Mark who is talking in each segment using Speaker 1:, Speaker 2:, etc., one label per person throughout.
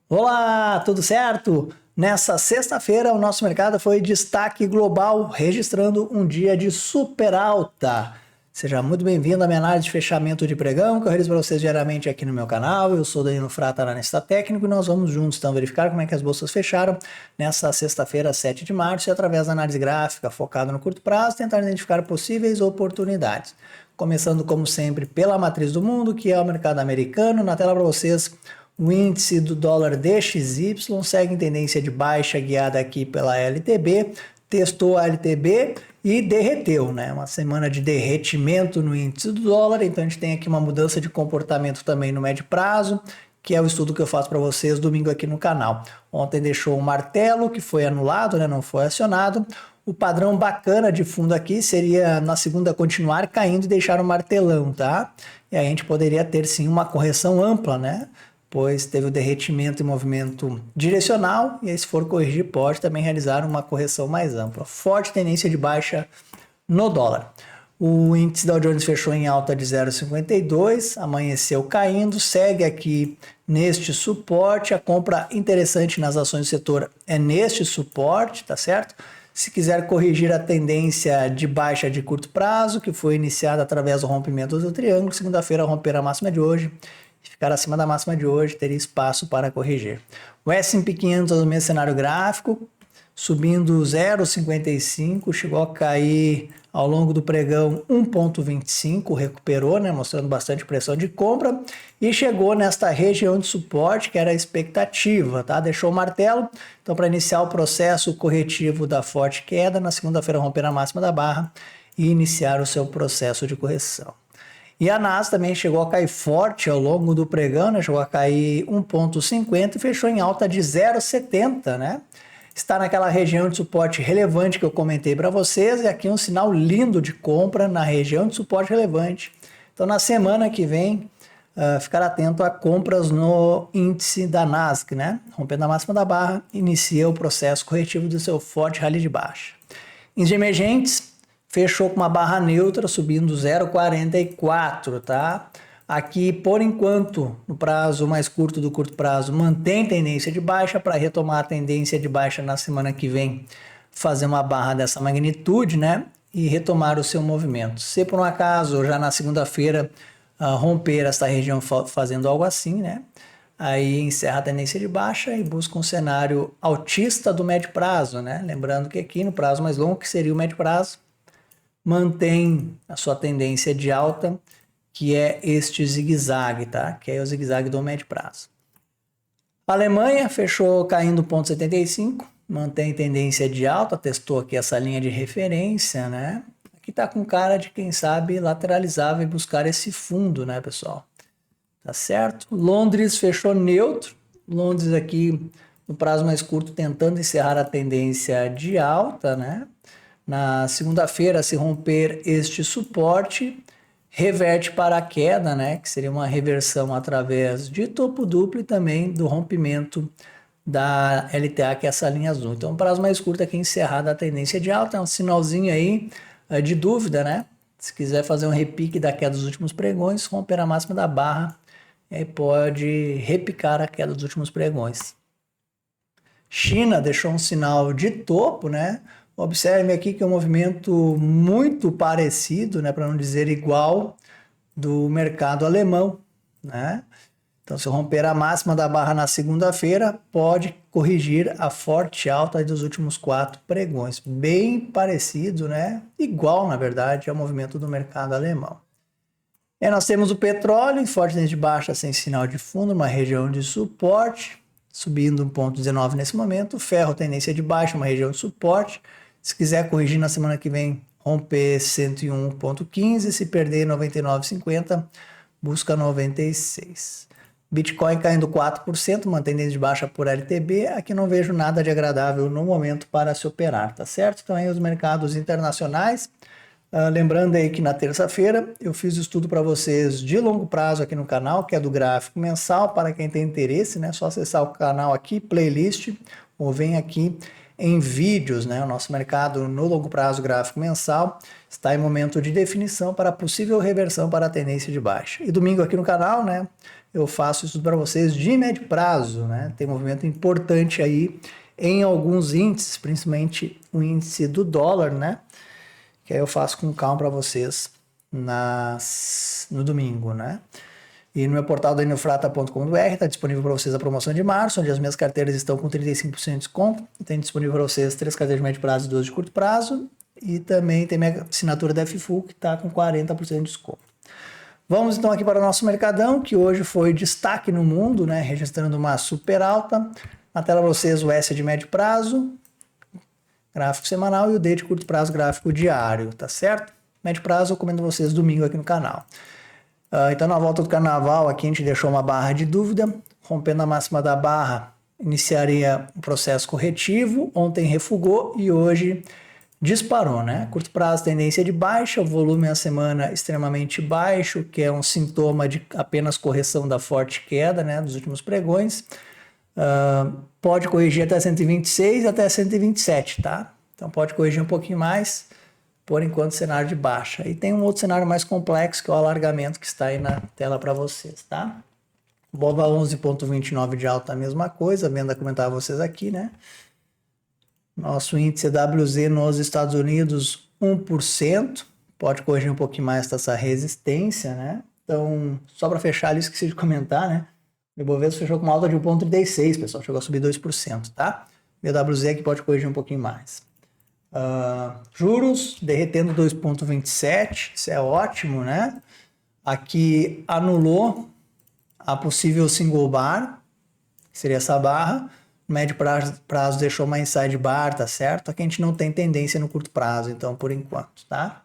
Speaker 1: Olá, tudo certo? Nessa sexta-feira, o nosso mercado foi destaque global, registrando um dia de super alta. Seja muito bem-vindo à minha análise de fechamento de pregão, que eu realizo para vocês diariamente aqui no meu canal. Eu sou Danilo Frata, analista técnico, e nós vamos juntos então verificar como é que as bolsas fecharam nessa sexta-feira, 7 de março, e através da análise gráfica focada no curto prazo, tentar identificar possíveis oportunidades. Começando, como sempre, pela matriz do mundo, que é o mercado americano. Na tela para vocês, o índice do dólar DXY segue em tendência de baixa, guiada aqui pela LTB, testou a LTB e derreteu, né? Uma semana de derretimento no índice do dólar, então a gente tem aqui uma mudança de comportamento também no médio prazo, que é o estudo que eu faço para vocês domingo aqui no canal. Ontem deixou um martelo que foi anulado, né? Não foi acionado. O padrão bacana de fundo aqui seria na segunda continuar caindo e deixar um martelão, tá? E aí a gente poderia ter sim uma correção ampla, né? Pois teve o derretimento em movimento direcional, e aí se for corrigir pode também realizar uma correção mais ampla. Forte tendência de baixa no dólar. O índice Dow Jones fechou em alta de 0,52, amanheceu caindo, segue aqui neste suporte. A compra interessante nas ações do setor é neste suporte, tá certo? Se quiser corrigir a tendência de baixa de curto prazo, que foi iniciada através do rompimento do triângulo, segunda-feira romper a máxima de hoje, ficar acima da máxima de hoje, teria espaço para corrigir. O S&P 500 no mesmo cenário gráfico, subindo 0,55, chegou a cair ao longo do pregão 1,25, recuperou, né, mostrando bastante pressão de compra, e chegou nesta região de suporte, que era a expectativa, tá? Deixou o martelo, então para iniciar o processo corretivo da forte queda, na segunda-feira romper a máxima da barra e iniciar o seu processo de correção. E a Nasdaq também chegou a cair forte ao longo do pregão, né? Chegou a cair 1,50 e fechou em alta de 0,70, né? Está naquela região de suporte relevante que eu comentei para vocês, e aqui um sinal lindo de compra na região de suporte relevante. Então, na semana que vem, ficar atento a compras no índice da Nasdaq, né? Rompendo a máxima da barra, inicia o processo corretivo do seu forte rally de baixa. Índice de emergentes fechou com uma barra neutra, subindo 0,44, tá? Aqui, por enquanto, no prazo mais curto do curto prazo, mantém tendência de baixa. Para retomar a tendência de baixa na semana que vem, fazer uma barra dessa magnitude, né? E retomar o seu movimento. Se por um acaso, já na segunda-feira, romper essa região fazendo algo assim, né? Aí encerra a tendência de baixa e busca um cenário altista do médio prazo, né? Lembrando que aqui no prazo mais longo, que seria o médio prazo, mantém a sua tendência de alta, que é este zigue-zague, tá? Que é o zigue-zague do médio prazo. A Alemanha fechou caindo 0,75, mantém tendência de alta, testou aqui essa linha de referência, né? Aqui tá com cara de, quem sabe, lateralizar e buscar esse fundo, né, pessoal? Tá certo? Londres fechou neutro. Londres aqui, no prazo mais curto, tentando encerrar a tendência de alta, né? Na segunda-feira, se romper este suporte, reverte para a queda, né? Que seria uma reversão através de topo duplo e também do rompimento da LTA, que é essa linha azul. Então, prazo mais curto aqui, encerrada a tendência de alta, é um sinalzinho aí de dúvida, né? Se quiser fazer um repique da queda dos últimos pregões, romper a máxima da barra, aí pode repicar a queda dos últimos pregões. China deixou um sinal de topo, né? Observe aqui que é um movimento muito parecido, né, para não dizer igual, do mercado alemão, né? Então, se romper a máxima da barra na segunda-feira, pode corrigir a forte alta dos últimos 4 pregões. Bem parecido, né? Igual, na verdade, ao movimento do mercado alemão. E nós temos o petróleo em forte tendência de baixa sem sinal de fundo, uma região de suporte, subindo 1,19 nesse momento. O ferro, tendência de baixa, uma região de suporte. Se quiser corrigir na semana que vem, romper 101,15, se perder 99,50, busca 96. Bitcoin caindo 4%, mantendo de baixa por LTB. Aqui não vejo nada de agradável no momento para se operar, tá certo? Então aí os mercados internacionais. Lembrando aí que na terça-feira eu fiz estudo para vocês de longo prazo aqui no canal, que é do gráfico mensal. Para quem tem interesse, né? É só acessar o canal aqui, playlist, ou vem aqui em vídeos, né? O nosso mercado no longo prazo gráfico mensal está em momento de definição para possível reversão para a tendência de baixa. E domingo aqui no canal, né? eu faço isso para vocês de médio prazo, né? Tem movimento importante aí em alguns índices, principalmente o índice do dólar, né? Que aí eu faço com calma para vocês no domingo, né? E no meu portal da inofrata.com.br está disponível para vocês a promoção de março, onde as minhas carteiras estão com 35% de desconto. Tem disponível para vocês 3 carteiras de médio prazo e 2 de curto prazo. E também tem minha assinatura da FFU, que está com 40% de desconto. Vamos então aqui para o nosso mercadão, que hoje foi destaque no mundo, né? Registrando uma super alta. Na tela para vocês o S de médio prazo, gráfico semanal, e o D de curto prazo, gráfico diário, tá certo? Médio prazo eu comento vocês domingo aqui no canal. Então na volta do carnaval aqui a gente deixou uma barra de dúvida, rompendo a máxima da barra, iniciaria um processo corretivo, ontem refugou e hoje disparou, né? Curto prazo, tendência de baixa, o volume na semana extremamente baixo, que é um sintoma de apenas correção da forte queda, né, dos últimos pregões. Pode corrigir até 126 até 127, tá? Então pode corrigir um pouquinho mais, por enquanto cenário de baixa. E tem um outro cenário mais complexo, que é o alargamento, que está aí na tela para vocês, tá? Bova 11,29 de alta, a mesma coisa, vendo a comentar vocês aqui, né? Nosso índice WZ nos Estados Unidos, 1%. Pode corrigir um pouquinho mais essa resistência, né? Então, só para fechar ali, esqueci de comentar, né? O Ibovespa fechou com uma alta de 1,36, pessoal. Chegou a subir 2%, tá? O WZ aqui pode corrigir um pouquinho mais. Juros derretendo 2,27, isso é ótimo, né? Aqui anulou a possível single bar, que seria essa barra. No médio prazo deixou uma inside bar, tá certo? Aqui a gente não tem tendência no curto prazo, então por enquanto, tá?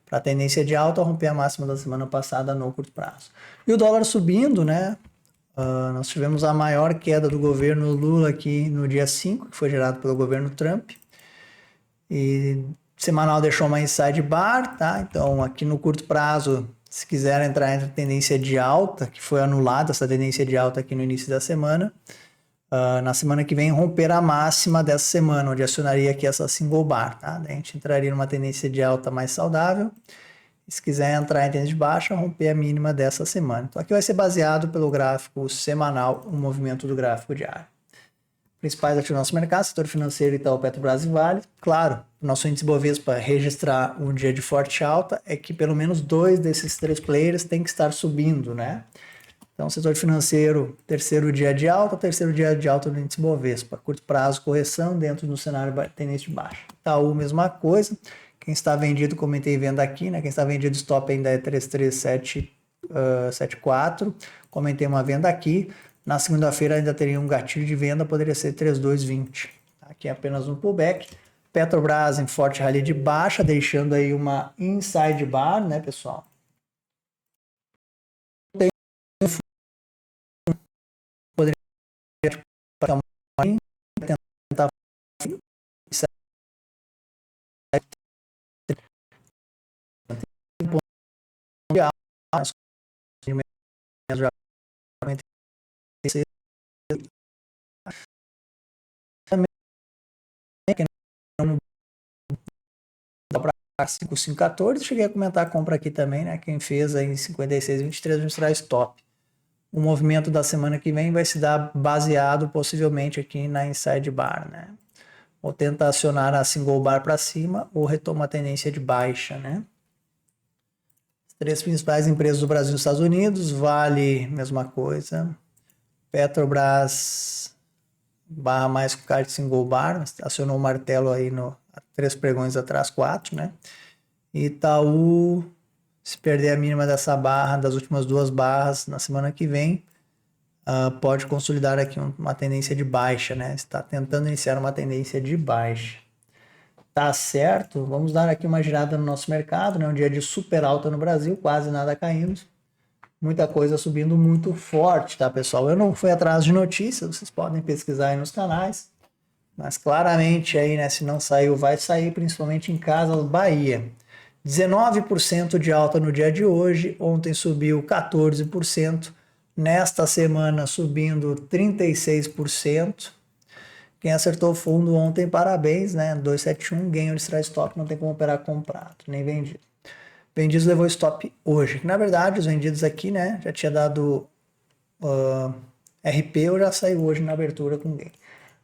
Speaker 1: Para tendência de alta, romper a máxima da semana passada no curto prazo. E o dólar subindo, né? Nós tivemos a maior queda do governo Lula aqui no dia 5, que foi gerado pelo governo Trump. E semanal deixou uma inside bar, tá? Então aqui no curto prazo, se quiser entrar entre tendência de alta, que foi anulada essa tendência de alta aqui no início da semana, na semana que vem romper a máxima dessa semana, onde acionaria aqui essa single bar, tá? Daí a gente entraria numa tendência de alta mais saudável. Se quiser entrar em tendência de baixa, romper a mínima dessa semana. Então aqui vai ser baseado pelo gráfico semanal, o movimento do gráfico diário. Principais ativos do nosso mercado, setor financeiro, Itaú, Petrobras e Vale. Claro, o nosso índice Bovespa registrar um dia de forte alta é que pelo menos 2 desses 3 players tem que estar subindo, né? Então, setor financeiro, terceiro dia de alta do índice Bovespa. Curto prazo, correção dentro do cenário tendência de baixa. Itaú, mesma coisa. Quem está vendido, comentei venda aqui, né? Quem está vendido, stop ainda é 3374. Comentei uma venda aqui. Na segunda-feira ainda teria um gatilho de venda, poderia ser 3220. Aqui é apenas um pullback. Petrobras em forte rally de baixa, deixando aí uma inside bar, né, pessoal? Tem um fundo, poderia tentar também para 5514, cheguei a comentar a compra aqui também, né? Quem fez aí em 56,23 vai mostrar stop. O movimento da semana que vem vai se dar baseado possivelmente aqui na inside bar, né? Ou tenta acionar a single bar para cima ou retoma a tendência de baixa, né? As 3 principais empresas do Brasil e dos Estados Unidos, Vale, mesma coisa. Petrobras barra mais com card single bar, acionou o martelo aí no 3 pregões atrás, 4, né? Itaú, se perder a mínima dessa barra, das últimas 2 barras na semana que vem, pode consolidar aqui uma tendência de baixa, né? Está tentando iniciar uma tendência de baixa. Tá certo? Vamos dar aqui uma girada no nosso mercado, né? Um dia de super alta no Brasil, quase nada caindo. Muita coisa subindo muito forte, tá, pessoal? Eu não fui atrás de notícias, vocês podem pesquisar aí nos canais. Mas claramente aí, né, se não saiu, vai sair, principalmente em Casas Bahia. 19% de alta no dia de hoje, ontem subiu 14%, nesta semana subindo 36%. Quem acertou o fundo ontem, parabéns, né? 271, ganho de strike stop, não tem como operar comprado, nem vendido. Vendidos levou stop hoje. Na verdade, os vendidos aqui, né, já tinha dado RP eu já saiu hoje na abertura com gain.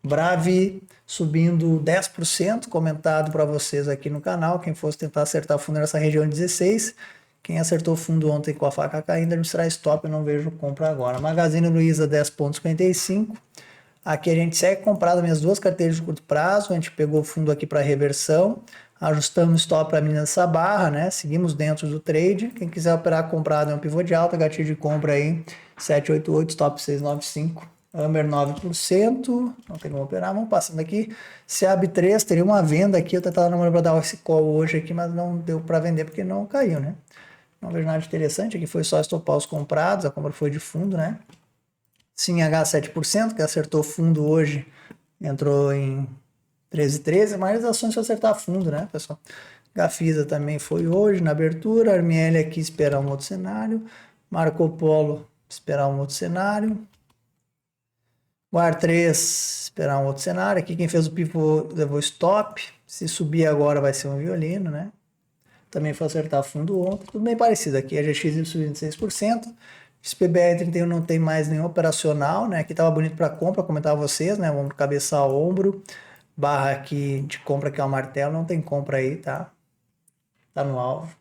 Speaker 1: Brave subindo 10%, comentado para vocês aqui no canal. Quem fosse tentar acertar fundo nessa região de 16. Quem acertou fundo ontem com a faca caindo, me será stop, eu não vejo compra agora. Magazine Luiza 10,55. Aqui a gente segue comprado minhas duas carteiras de curto prazo. A gente pegou o fundo aqui para reversão. Ajustamos stop para mim nessa barra, né? Seguimos dentro do trade. Quem quiser operar comprado é um pivô de alta, gatilho de compra aí 788, stop 695. Amber 9%, não tem como operar, vamos passando aqui. CAB3, teria uma venda aqui, eu tentava namorando para dar esse call hoje aqui, mas não deu para vender porque não caiu, né? Não vejo nada interessante, aqui foi só estopar os comprados, a compra foi de fundo, né? Sim, H 7%, que acertou fundo hoje, entrou em 13,13, mas as ações foi acertar fundo, né, pessoal? Gafisa também foi hoje na abertura, Armiele aqui esperar um outro cenário, Marco Polo esperar um outro cenário, Guar 3, esperar um outro cenário. Aqui quem fez o pivô levou stop. Se subir agora vai ser um violino, né? Também foi acertar fundo ontem. Tudo bem parecido. Aqui a GXY subindo 6%. XPBR31 não tem mais nenhum operacional, né? Aqui tava bonito para compra, comentava vocês, né? Ombro, cabeça a ombro. Barra aqui de compra que é o martelo. Não tem compra aí, tá? Tá no alvo.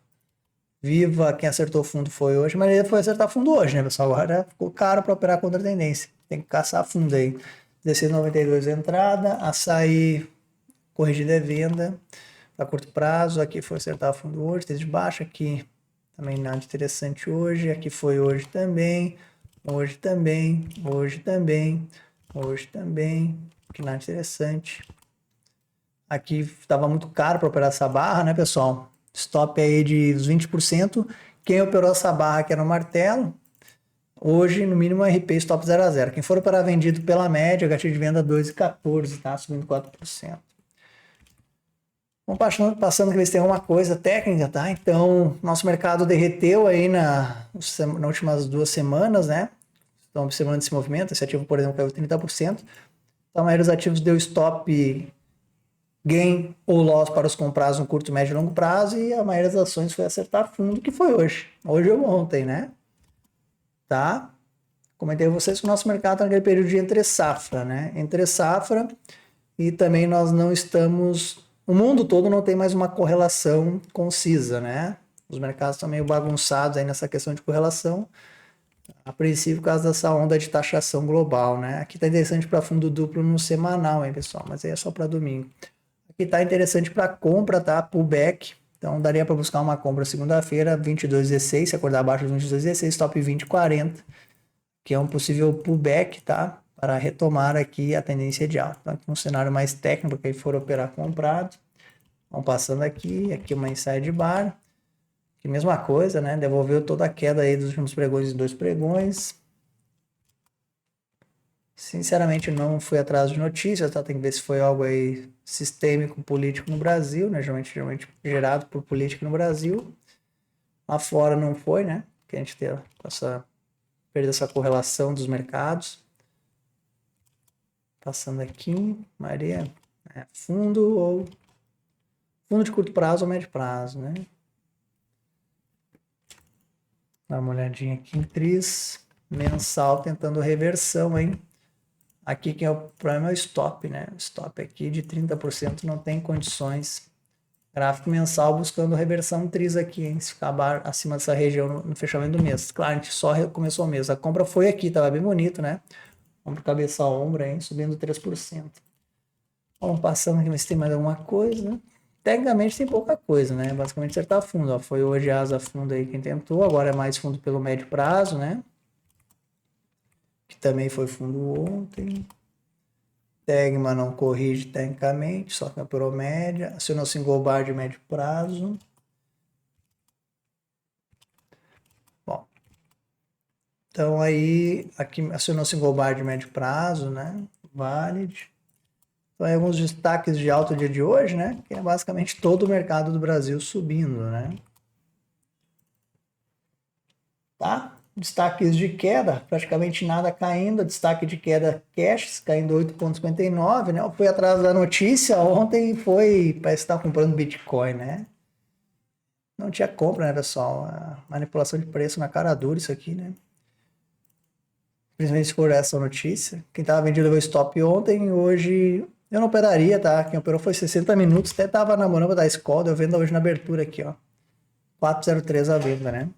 Speaker 1: Viva, quem acertou fundo foi hoje, mas ele foi acertar fundo hoje, né, pessoal? Agora ficou caro para operar contra a tendência. Tem que caçar fundo aí. 16,92 entrada, açaí corrigida é venda para curto prazo. Aqui foi acertar fundo hoje, desde baixo. Aqui também nada interessante hoje. Aqui foi hoje também. Hoje também. Hoje também. Hoje também. Aqui nada interessante. Aqui estava muito caro para operar essa barra, né, pessoal? Stop aí de 20%. Quem operou essa barra que era no martelo, hoje no mínimo RP stop 0 a 0. Quem for operar vendido pela média, gatilho de venda 2,14, tá? Subindo 4%. Vamos passando que eles têm uma coisa técnica, tá? Então, nosso mercado derreteu aí nas últimas 2 semanas, né? Estão observando esse movimento. Esse ativo, por exemplo, caiu 30%. Então, a maioria dos ativos deu stop gain ou loss para os comprados no curto, médio e longo prazo, e a maioria das ações foi acertar fundo, que foi hoje. Hoje ou ontem, né? Tá? Comentei com vocês que o nosso mercado está naquele período de entre safra, né? Entre safra, e também nós não estamos... O mundo todo não tem mais uma correlação concisa, né? Os mercados estão meio bagunçados aí nessa questão de correlação, a princípio por causa dessa onda de taxação global, né? Aqui está interessante para fundo duplo no semanal, hein, pessoal? Mas aí é só para domingo. Aqui está interessante para compra, tá? Pullback. Então daria para buscar uma compra segunda-feira, 22,16, se acordar abaixo dos 22,16, stop 20,40, que é um possível pullback, tá? Para retomar aqui a tendência de alta. Então, aqui um cenário mais técnico, quem for operar comprado. Vamos passando aqui uma inside bar. Que mesma coisa, né? Devolveu toda a queda aí dos últimos pregões em 2 pregões. Sinceramente, não fui atrás de notícias, tá? Tem que ver se foi algo aí sistêmico, político no Brasil, né? Geralmente gerado por política no Brasil. Lá fora não foi, né? Que a gente teve perda essa correlação dos mercados. Passando aqui, Maria, fundo de curto prazo ou médio prazo, né? Dá uma olhadinha aqui em tris, mensal, tentando reversão, hein? Aqui que é o problema é o stop, né? O stop aqui de 30% não tem condições. Gráfico mensal buscando reversão tris aqui, hein? Se ficar acima dessa região no fechamento do mês. Claro, a gente só começou o mês. A compra foi aqui, tava bem bonito, né? Ombro, cabeça a ombro, hein? Subindo 3%. Vamos passando aqui, ver se tem mais alguma coisa, né? Tecnicamente tem pouca coisa, né? Basicamente acertar fundo, ó. Foi hoje asa fundo aí quem tentou, agora é mais fundo pelo médio prazo, né? Que também foi fundo ontem. Tegma não corrige tecnicamente, só capturou média. Acionou single bar de médio prazo. Bom, então aí, aqui acionou single bar de médio prazo, né? Valid. Então aí alguns destaques de alto dia de hoje, né? Que é basicamente todo o mercado do Brasil subindo, né? Tá? Destaques de queda, praticamente nada caindo, destaque de queda cash, caindo 8,59, né? Eu fui atrás da notícia ontem e parece que estar comprando Bitcoin, né? Não tinha compra, né, pessoal? A manipulação de preço na cara dura isso aqui, né? principalmente se for essa notícia. Quem estava vendido levou stop ontem, hoje eu não operaria, tá? Quem operou foi 60 minutos, até tava namorando da escola, eu vendo hoje na abertura aqui, ó. 403 a venda, né?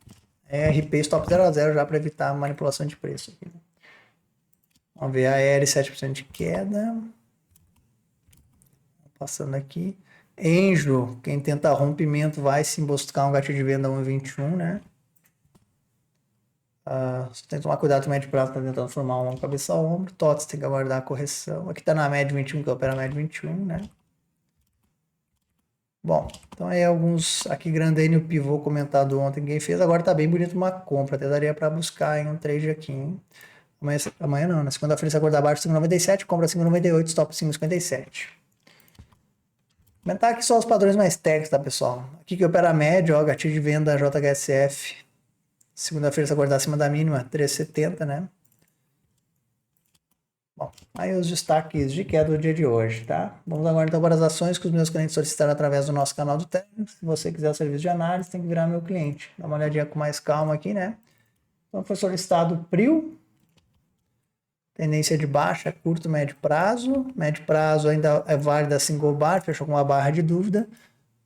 Speaker 1: É RP stop 0 a 0 já para evitar manipulação de preço aqui. Vamos ver a AR 7% de queda. Passando aqui. Enjo, quem tenta rompimento vai sim buscar um gatilho de venda 1,21, né? Você tem que tomar cuidado com o médio prazo, tá tentando formar uma cabeça ao ombro. TOTS tem que aguardar a correção. Aqui tá na média 21, que opera a média 21, né? Bom, então aí alguns aqui grandene o pivô comentado ontem quem fez, agora tá bem bonito uma compra, até daria para buscar em um trade aqui, hein? Amanhã não, na segunda-feira se acordar abaixo 5,97, compra 5,98, stop 5,57. Comentar aqui só os padrões mais técnicos, tá, pessoal? Aqui que opera a média, ó, gatilho de venda JHSF. Segunda-feira se acordar acima da mínima, 3,70, né? Bom, aí os destaques de queda do dia de hoje, tá? Vamos agora então para as ações que os meus clientes solicitaram através do nosso canal do Telegram. Se você quiser o serviço de análise, tem que virar meu cliente. Dá uma olhadinha com mais calma aqui, né? Então foi solicitado o PRIO. Tendência de baixa, curto, médio prazo. Médio prazo ainda é válida single bar, fechou com uma barra de dúvida.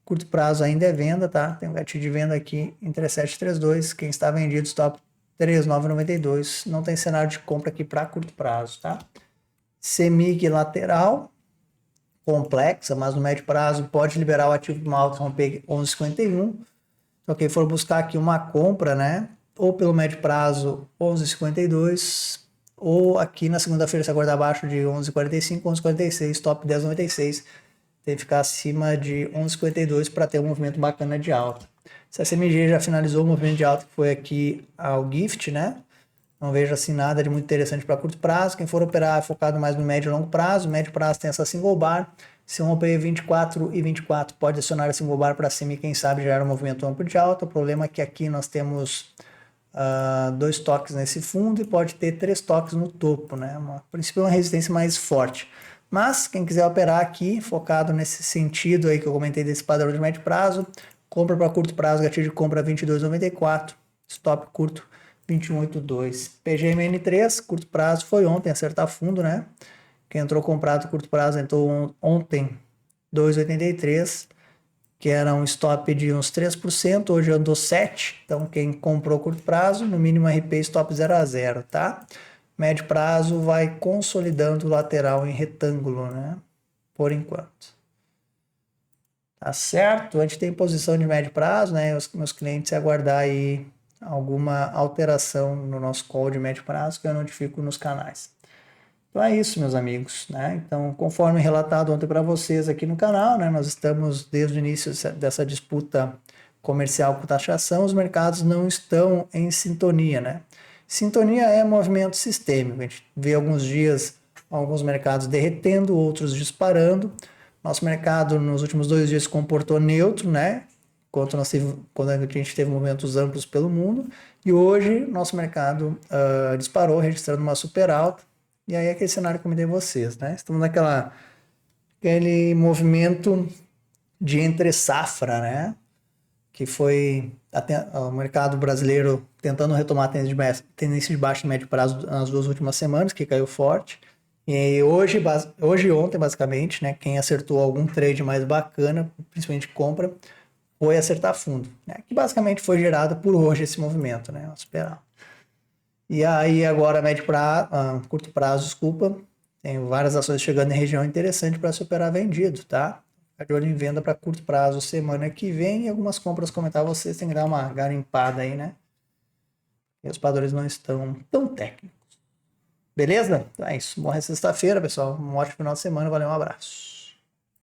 Speaker 1: Curto prazo ainda é venda, tá? Tem um gatilho de venda aqui em 3732. Quem está vendido, stop 3992. Não tem cenário de compra aqui para curto prazo, tá? CEMIG lateral, complexa, mas no médio prazo pode liberar o ativo para uma alta romper 11,51. Então quem for buscar aqui uma compra, né? Ou pelo médio prazo 11,52, ou aqui na segunda-feira se aguardar abaixo de 11,45, 11,46, stop 10,96. Tem que ficar acima de 11,52 para ter um movimento bacana de alta. Se a CMG já finalizou o movimento de alta, que foi aqui ao GIFT, né? Não vejo assim nada de muito interessante para curto prazo. Quem for operar é focado mais no médio e longo prazo. Médio prazo tem essa single bar. Se um romper 24 e 24, pode acionar a single bar para cima e quem sabe gerar um movimento amplo de alta. O problema é que aqui nós temos 2 toques nesse fundo e pode ter 3 toques no topo, né? A princípio é uma resistência mais forte. Mas quem quiser operar aqui, focado nesse sentido aí que eu comentei desse padrão de médio prazo, compra para curto prazo, gatilho de compra 22,94, stop curto 21,82. PGMN3, curto prazo, foi ontem, acertar fundo, né? Quem entrou comprado curto prazo entrou ontem 2,83, que era um stop de uns 3%, hoje andou 7%. Então quem comprou curto prazo, no mínimo RP stop 0 a 0, tá? Médio prazo vai consolidando o lateral em retângulo, né? Por enquanto. Tá certo? A gente tem posição de médio prazo, né? Os meus clientes aguardar aí alguma alteração no nosso call de médio prazo que eu notifico nos canais. Então é isso, meus amigos, né? Então, conforme relatado ontem para vocês aqui no canal, né? Nós estamos desde o início dessa disputa comercial com taxação, os mercados não estão em sintonia, né? Sintonia é movimento sistêmico. A gente vê alguns dias alguns mercados derretendo, outros disparando. Nosso mercado nos últimos 2 dias se comportou neutro, né? Quando a gente teve movimentos amplos pelo mundo. E hoje nosso mercado disparou, registrando uma super alta. E aí aquele cenário que eu comentei a vocês, né? Estamos aquele movimento de entre safra, né? Que foi o mercado brasileiro tentando retomar a tendência de baixo e médio prazo nas 2 últimas semanas, que caiu forte. E hoje e ontem, basicamente, né, quem acertou algum trade mais bacana, principalmente compra, foi acertar fundo, né, que basicamente foi gerado por hoje esse movimento, né, esperar. E aí agora, curto prazo, desculpa, tem várias ações chegando em região interessante para se operar vendido, tá? Ficar de olho em venda para curto prazo semana que vem e algumas compras comentar vocês, tem que dar uma garimpada aí, né? E os padrões não estão tão técnicos. Beleza? Então é isso. Boa sexta-feira, pessoal. Um ótimo final de semana. Valeu, um abraço.